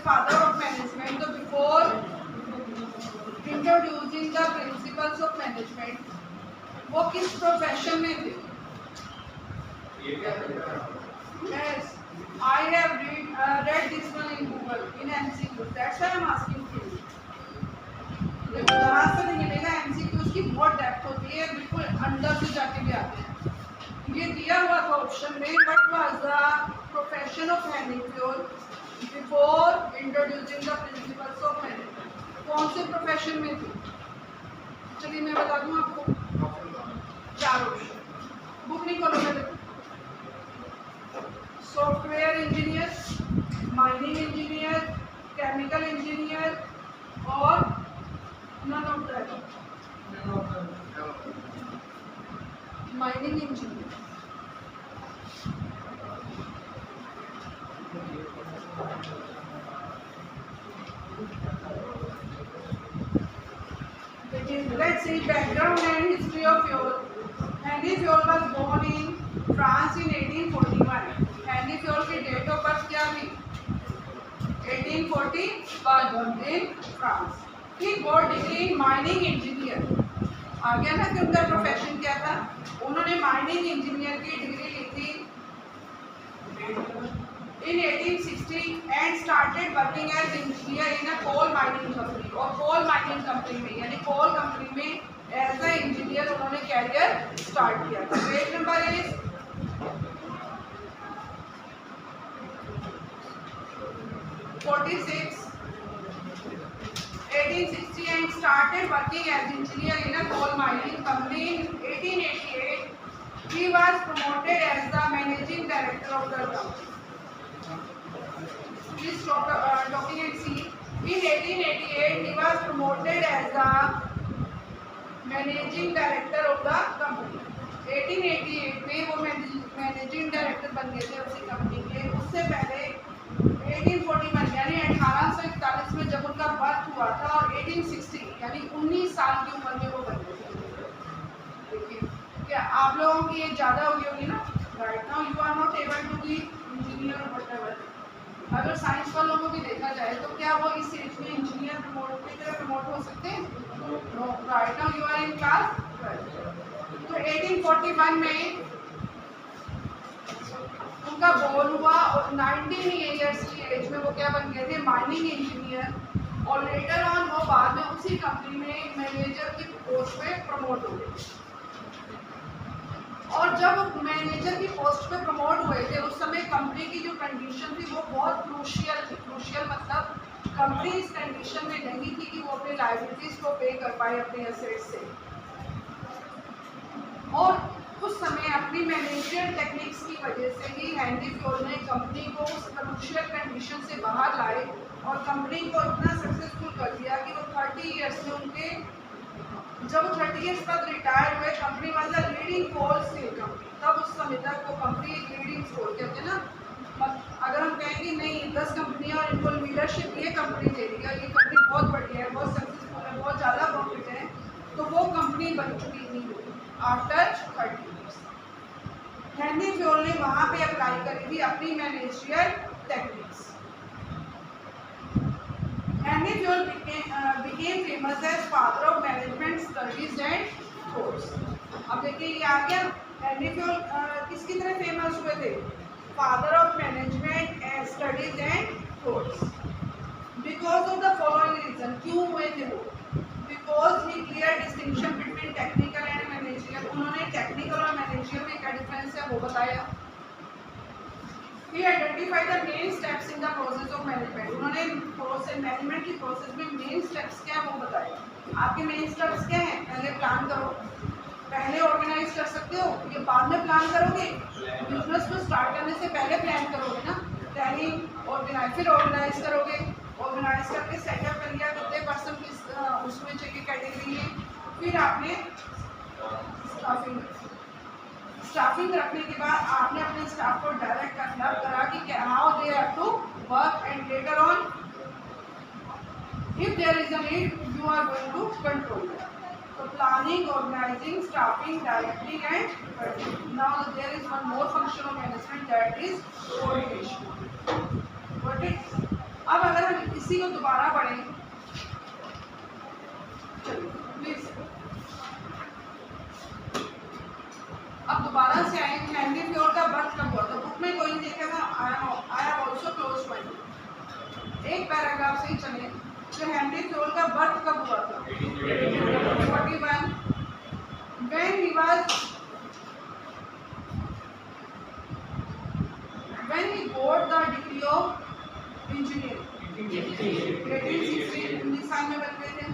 Father of management, तो before introducing the principles of management वो किस प्रोफेशन में थे? Yes, I have read this one in Google in MCQ. That's why I'm asking you. यहाँ से नहीं मिलेगा, MCQs की बहुत डेप्थ होती है, बिल्कुल अंदर से जाके भी आते हैं। ये दिया हुआ था ऑप्शन में, what was the profession of handy fuel before introducing the principles of management? कौन से प्रोफेशन में थी? चलिए मैं बता दूं आपको, 4 ऑप्शन। बुक नहीं खोलोगे? Software engineer, mining engineer, chemical engineer और none of that. Mining engineer. Let's see background and history of fuel. Henry Fuel was born in France in 1841. Henry Fuel की डेट ऑफ बर्थ क्या थी? 1841 in France. He got degree in mining engineer. आ गया ना कि उनका profession क्या था? उन्होंने माइनिंग इंजीनियर की डिग्री ली थी in 1860 and started working as engineer in a coal mining company. और coal mining company में यानी coal company में एज अ इंजीनियर उन्होंने कैरियर स्टार्ट किया था। Page number is 46, 1860 and started working as engineer in a coal mining company. In 1888 he was promoted as the managing director of the company. Please stop talking and see. In 1888 he was promoted as the managing director of the company. 1888 में वो managing director बन गए थे उसी company के। उससे पहले 1841 यानी 1841 में जब उनका बर्थ हुआ था और 1860 यानी 19 साल की उम्र में वो बन गए थे। देखिए क्या आप लोगों की एज ज़्यादा हो गई होगी ना? Right now you are not able to be engineer और व्हाटएवर। अगर साइंस वालों को भी देखा जाए तो क्या वो इस एज में इंजीनियर की तरह प्रमोट हो सकते हैं? No. Right now you are in class 12। तो 1841 में उनका बोर्न हुआ और 19 ईयर्स की एज में वो क्या बन गए थे? Mining engineer. और लेटर ऑन वो बाद में उसी कंपनी में मैनेजर की पोस्ट पे प्रमोट हो गए। और जब मैनेजर की पोस्ट पे प्रमोट हुए थे उस समय कंपनी की जो कंडीशन थी वो बहुत क्रूशियल थी। क्रूशियल मतलब कंपनी इस कंडीशन में नहीं थी कि वो अपने लायबिलिटीज को पे कर पाए अपने एसेट्स से। और उस समय अपनी मैनेजरियल टेक्निक्स की वजह से ही हेनरी फ्यूल ने कंपनी को उस क्रूशियल कंडीशन से बाहर लाए और कंपनी को इतना सक्सेसफुल कर दिया कि वो 30 ईयर्स में उनके जब 30 ईयर्स बाद रिटायर हुए company was a leading coal steel company. तब उस समय तक वो कंपनी एक लीडिंग कोल कहते हैं ना। अगर हम कहेंगे नहीं 10 कंपनियां और इनको लीडरशिप ये कंपनी दे रही है, ये कंपनी बहुत बढ़िया है, बहुत सक्सेसफुल है, बहुत ज़्यादा प्रॉफिट है, तो वो कंपनी बन चुकी थी आफ्टर 30 ईयर्स। हेनरी फ्यूल ने वहाँ पे अप्लाई करी थी अपनी managerial techniques. Henry Fuel became famous as father of management studies and thoughts. अब देखिए ये आ गया। हेनरी फ्यूल किसकी तरह फेमस हुए थे? Father of management studies and thoughts. Because of the following reason. क्यों हुए थे वो? Because he clear distinction between technical and managerial. उन्होंने टेक्निकल और मैनेजरियल में क्या डिफरेंस है वो बताया। He identified the main steps in the process of management. उन्होंने प्रोसेस मैनेजमेंट की प्रोसेस में मेन स्टेप्स क्या है वो बताया। आपके मेन स्टेप्स क्या हैं? पहले प्लान करो। पहले ऑर्गेनाइज कर सकते हो, ये बाद में प्लान करोगे। बिजनेस को स्टार्ट करने से पहले प्लान करोगे ना। प्लानिंग ऑर्गेनाइज, फिर ऑर्गेनाइज करोगे। ऑर्गेनाइज करके सेटअप कर लिया कितने पर्सन की उसमें चाहिए कैटेगरी में। फिर आपने स्टाफिंग रखने के बाद आपने अपने स्टाफ को डायरेक्ट करना करा कि how they have to work and later on if there is a need you are going to control. तो planning, organising, staffing, directing and now there is one more function of management that is coordination. Got it? अब अगर हम इसी को दोबारा पढ़ें। चलिए please अब दोबारा से आएंगे। हेनरी फ्योल का बर्थ कब हुआ था? बुक में कोई नहीं देखेगा। I have also close my एक पैराग्राफ से ही चले। तो हेनरी फ्योल का बर्थ कब हुआ था? 41 when he got the degree of engineering 1860 19 साल में बन गए थे।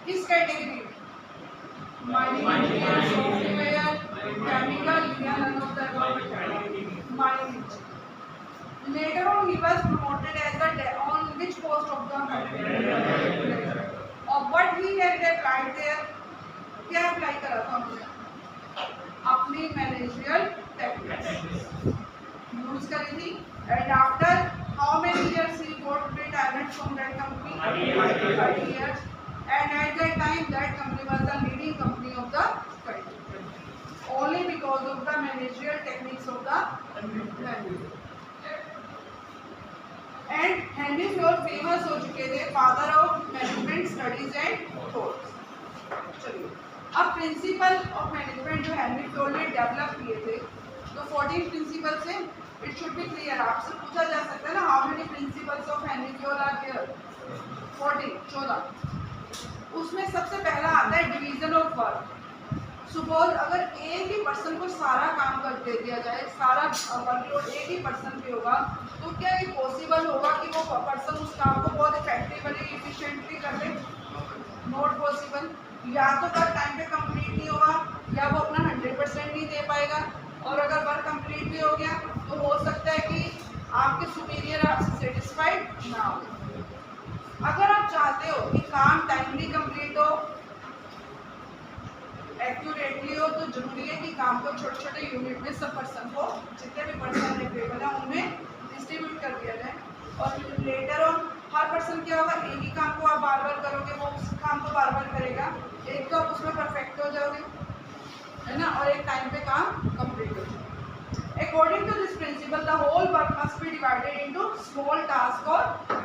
किस कैटेगरी? माइनिंग, सॉफ्टवेयर, केमिकल या none of the above? Mining. Later on, he was promoted as on which post of the company? Or what he had applied there? क्या apply करा था हमने? अपनी मैनेजरियल टेक्निक्स यूज करी थी। And after how many years he got retirement from that company? 30 years. And at that time, that company was the leading company of the country, only because of the managerial techniques of the manager. And Henry Fayol famous हो चुके थे father of management studies and thoughts. चलिए अब principle of management जो Henry Fayol ने develop किए थे, तो 14 प्रिंसिपल से इट शुड बी क्लियर। आपसे पूछा जा सकता है ना, how many principles of Henri Fayol are there? 14। उसमें सबसे पहला आता है डिवीजन ऑफ वर्क। सपोज अगर एक ही पर्सन को सारा काम कर दे दिया जाए, सारा वर्कलोड एक ही पर्सन पे होगा, तो क्या ये पॉसिबल होगा कि वो पर्सन उस काम को बहुत इफेक्टिवली इफिशिएंटली कर ले? Not possible. या तो वर्क टाइम पे कंप्लीट नहीं होगा, या वो अपना 100% नहीं दे पाएगा। और अगर वर्क कंप्लीट भी हो गया तो हो सकता है कि आपके सुपीरियर आपसे सेटिस्फाइड ना हो। अगर आप चाहते हो कि काम टाइमली कंप्लीट हो, एक्यूरेटली हो, तो जरूरी है कि काम को छोटे छोटे यूनिट में सब पर्सन को, जितने भी पर्सन अवेलेबल है उनमें डिस्ट्रीब्यूट कर दिया जाए। और लेटर ऑन हर पर्सन क्या होगा, एक ही काम को आप बार बार करोगे, वो उस काम को बार बार करेगा। एक तो आप उसमें परफेक्ट हो जाओगे, है ना, और एक टाइम पे काम कंप्लीट हो जाएगा। According to this principle the whole work must be divided into small task और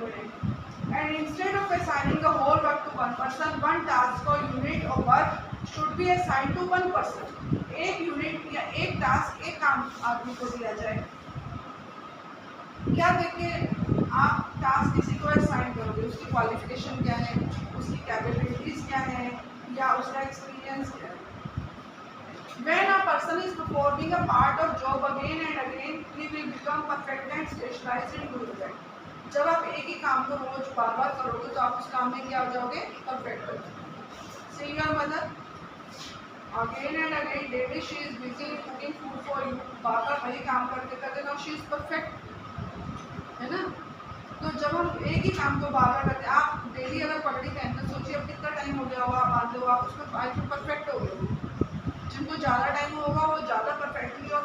unit, and instead of assigning the whole work to one person, one task or unit of work should be assigned to one person. एक unit या एक task, एक काम आदमी को दिया जाए। क्या देखिए, आप टास्क किसी को असाइन करोगे, उसकी क्वालिफिकेशन क्या है, उसकी कैपेबिलिटीज क्या है, या उसका एक्सपीरियंस क्या है। When a person is performing a part of job again and again, he will become perfect and specialized in doing that. जब आप एक ही काम को रोज बार बार करोगे तो आप उस काम में क्या हो जाओगे? परफेक्ट हो जाओगे। See your mother again and again daily she is busy cooking food for you, बार बार वही काम करते करते नाउ शी इज परफेक्ट, है ना। तो जब हम एक ही काम को बार बार करते, आप डेली अगर पगड़ी पहनते, सोचिए अब कितना टाइम हो गया होगा आप बांधते हो, आप उसमें आई थिंक परफेक्ट हो गए। जिनको ज़्यादा टाइम होगा वो ज़्यादा परफेक्टली और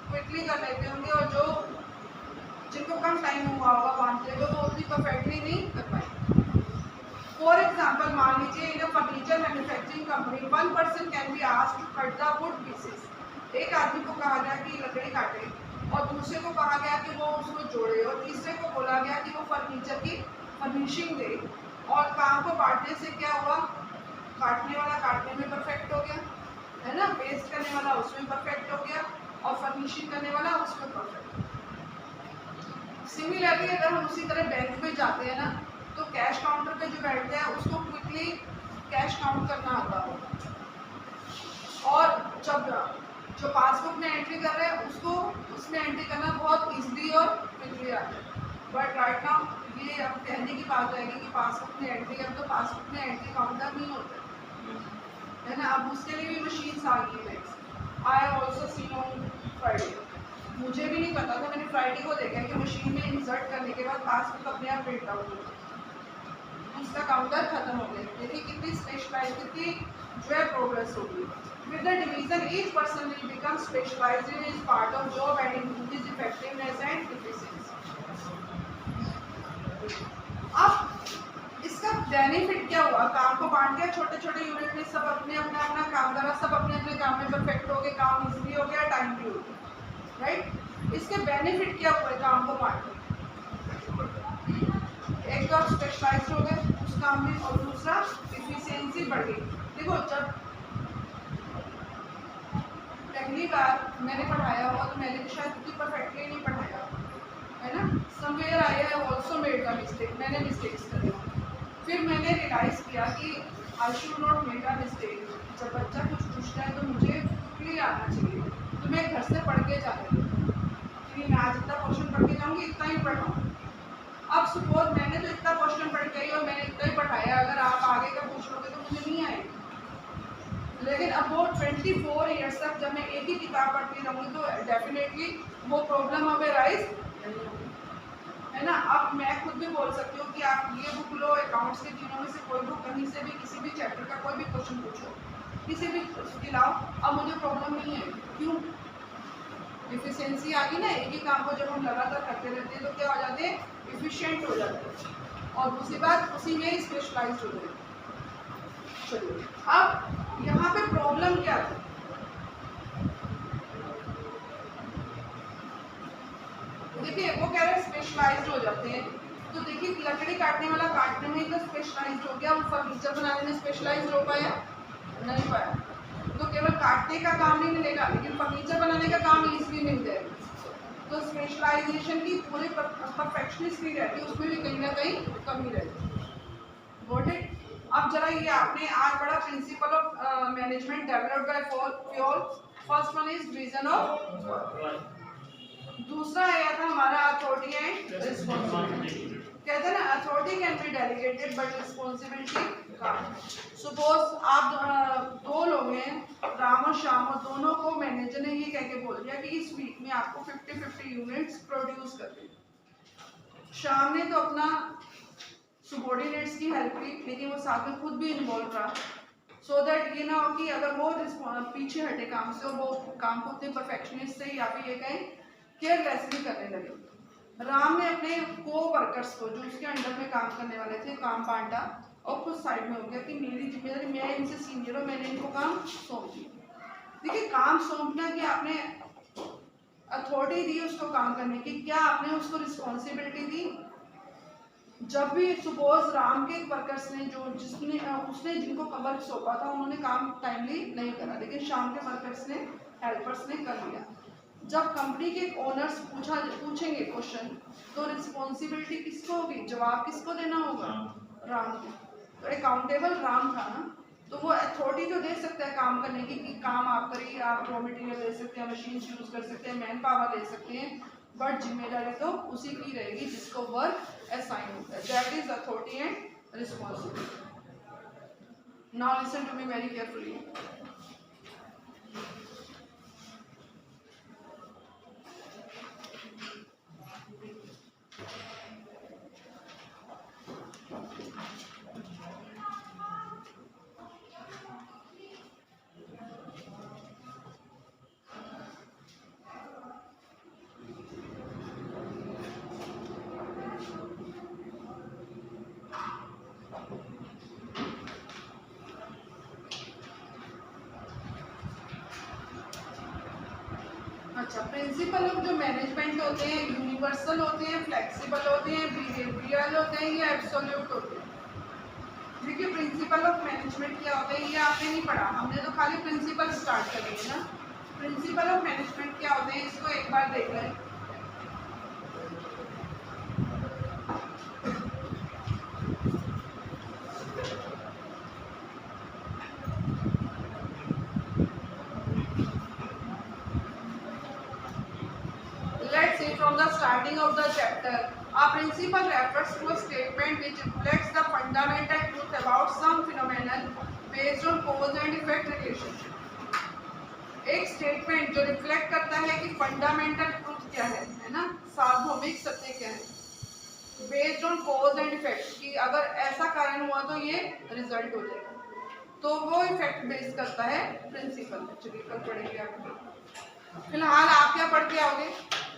क्विकली कर लेते होंगे, और जो जिनको कम टाइम हुआ होगा बांधते हुए वो उतनी परफेक्टली नहीं कर पाएंगे। फॉर एग्जाम्पल मान लीजिए in a furniture manufacturing company one person can be asked to cut the wood pieces. एक आदमी को कहा गया कि लकड़ी काटे, और दूसरे को कहा गया कि वो उसको जोड़े, और तीसरे को बोला गया कि वो फर्नीचर की फर्निशिंग दे। और काम को बांटने से क्या हुआ, काटने वाला काटने में परफेक्ट हो गया, है ना, पेस्ट करने वाला उसमें परफेक्ट हो गया, और फर्निशिंग करने वाला उसमें परफेक्ट। सिमिलरली अगर हम उसी तरह बैंक में जाते हैं ना, तो कैश काउंटर पे जो बैठते हैं उसको क्विकली कैश काउंट करना आता होगा, और जब जो पासबुक में एंट्री कर रहे हैं उसको उसमें एंट्री करना बहुत इजीली और क्विकली आता है। बट राइट नाउ ये अब कहने की बात आएगी कि पासबुक में एंट्री कर, तो पासबुक में एंट्री काउंटर नहीं होता, है ना। अब उसके लिए भी मशीन्स आ गई है। I have also seen on Friday, मुझे भी नहीं पता था, मैंने फ्राइडे को देखा कि मशीन में इंसर्ट करने के बाद पासबुक अपने आप प्रिंट आउट हो गया, उसका काउंटर खत्म हो गया। देखिए कितनी स्पेशलाइज, कितनी जो है प्रोग्रेस होगी। With the division each person will become specialised in his part of job and improve his effectiveness and efficiency. अब इसका बेनिफिट क्या हुआ, काम को बांट दिया छोटे छोटे यूनिट में, सब अपने अपना अपना काम करा, सब अपने अपने काम में परफेक्ट हो गए, काम इजीली हो गया, टाइम भी हो गया, राइट। इसके बेनिफिट क्या हुए काम को बांटने? एक तो आप स्पेशलाइज्ड हो गए उस काम में, और दूसरा इफिशियंसी बढ़ गई। देखो जब पहली बार मैंने पढ़ाया हुआ तो मैंने शायद उतनी परफेक्टली नहीं पढ़ाया, है ना, somewhere I have also made the mistake, मैंने मिस्टेक्स करे। फिर मैंने रियलाइज़ किया कि I should not make a mistake. जब बच्चा कुछ पूछता है तो मुझे क्लियर आना चाहिए, तो मैं घर से पढ़ के जा रही हूँ कि मैं आज इतना क्वेश्चन पढ़ के जाऊँगी, इतना ही पढ़ाऊँ। अब सपोज मैंने तो इतना क्वेश्चन पढ़ के आई और मैंने इतना ही पढ़ाया, अगर आप आगे का पूछ लोगे तो मुझे नहीं आएगा। लेकिन अब वो 24 ईयर्स तक जब मैं एक ही किताब पढ़ती रहूँगी तो डेफिनेटली वो प्रॉब्लम अब राइज नहीं होगी, है ना। अब मैं खुद भी बोल सकती हूँ कि आप ये बुक लो, अकाउंट्स के तीनों में से कोई बुक, कहीं से भी किसी भी चैप्टर का कोई भी क्वेश्चन पूछो, किसी भी उसकी लाओ, अब मुझे प्रॉब्लम नहीं है। क्यों? इफिशियंसी आ गई ना। एक ही काम को जब हम लगातार करते रहते हैं तो क्या हो जाते हैं, इफिशिएंट हो जाते हैं, और दूसरी बात उसी में स्पेशलाइज्ड हो जाते हैं। चलिए अब यहाँ पे प्रॉब्लम क्या था, देखिए वो कह रहे हैं स्पेशलाइज्ड हो जाते हैं, तो देखिए लकड़ी काटने वाला काटने में ही तो स्पेशलाइज्ड हो गया, वो फर्नीचर बनाने में स्पेशलाइज्ड हो पाया नहीं पाया, तो केवल काटने का काम नहीं मिलेगा लेकिन फर्नीचर बनाने का काम ईजिली मिल जाएगा। तो स्पेशलाइजेशन की पूरे परफेक्शनिस्ट नहीं रहती, उसमें भी कहीं ना कहीं कमी रहती है। Got it. अब जरा ये आपने आज बड़ा principle of management developed by Fayol, first one is vision of, दूसरा आया था हमारा अथॉरिटी एंड रिस्पॉन्सिबिलिटी। कहते हैं ना authority can be delegated but responsibility can't. Suppose आप दो लोग हैं, राम और श्याम, और दोनों को मैनेजर ने ये कह के बोल दिया कि इस वीक में आपको 50-50 यूनिट्स प्रोड्यूस करने। श्याम ने तो अपना सबॉर्डिनेट्स की हेल्प की, लेकिन वो साथ में खुद भी इन्वॉल्व रहा, सो दैट ये ना हो कि अगर वो पीछे हटे काम से और वो काम को उतने परफेक्शनिस्ट से या फिर ये कहें केयरलेसली करने लगे। राम ने अपने को वर्कर्स को जो उसके अंडर में काम करने वाले थे काम बांटा और खुद साइड में हो गया कि मेरी जिम्मेदारी, मैं इनसे सीनियर हूँ, मैंने इनको काम सौंप दिया। देखिए काम सौंपना कि आपने अथॉरिटी दी उसको काम करने की, क्या आपने उसको रिस्पॉन्सिबिलिटी दी। जब भी सपोज राम के वर्कर्स ने जो जिसने उसने जिनको कवर सौंपा था उन्होंने काम टाइमली नहीं करा, लेकिन शाम के वर्कर्स ने, हेल्पर्स ने कर लिया। जब कंपनी के ओनर्स पूछेंगे क्वेश्चन तो रिस्पॉन्सिबिलिटी किसको होगी, जवाब किसको देना होगा, राम को। तो अकाउंटेबल राम था ना, तो वो अथॉरिटी तो दे सकता है काम करने की कि काम आप करिए, आप रॉ मटेरियल ले सकते हैं, मशीन यूज कर सकते हैं, मैन पावर ले सकते हैं, बट जिम्मेदारी तो उसी की रहेगी जिसको वर्क असाइन होता है। That is authority and responsibility. Now listen to me very carefully. अच्छा, प्रिंसिपल ऑफ जो मैनेजमेंट होते हैं यूनिवर्सल होते हैं, फ्लेक्सिबल होते हैं, बिहेवियरल होते हैं या एब्सोल्यूट होते हैं। देखिए प्रिंसिपल ऑफ मैनेजमेंट क्या होता है ये आपने नहीं पढ़ा, हमने तो खाली प्रिंसिपल स्टार्ट कर लिए ना। प्रिंसिपल ऑफ मैनेजमेंट क्या होते हैं इसको एक बार देख लें। From the starting of the chapter, a principle refers to a statement which reflects the fundamental truth about some phenomenon based on cause and effect relationship। एक स्टेटमेंट जो रिफ्लेक्ट करता है कि फंडामेंटल ट्रूथ क्या है ना, सार्वभौमिक सत्य क्या है, based on cause and effect, कि अगर ऐसा कारण हुआ तो ये रिजल्ट हो जाएगा, तो वो इफेक्ट बेस करता है प्रिंसिपल। चलिए कल पढ़ेंगे आपको। फिलहाल आप क्या पढ़ के आओगे,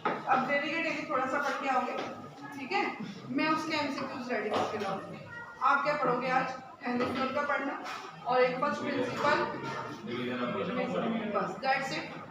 अब डेली थोड़ा सा पढ़ के आओगे, ठीक है। मैं उसके एमसीक्यूज रेडी करके लाऊंगी। आप क्या पढ़ोगे आज, हेनरी फ्योल का पढ़ना और एक फर्स्ट प्रिंसिपल, बस दैट्स इट।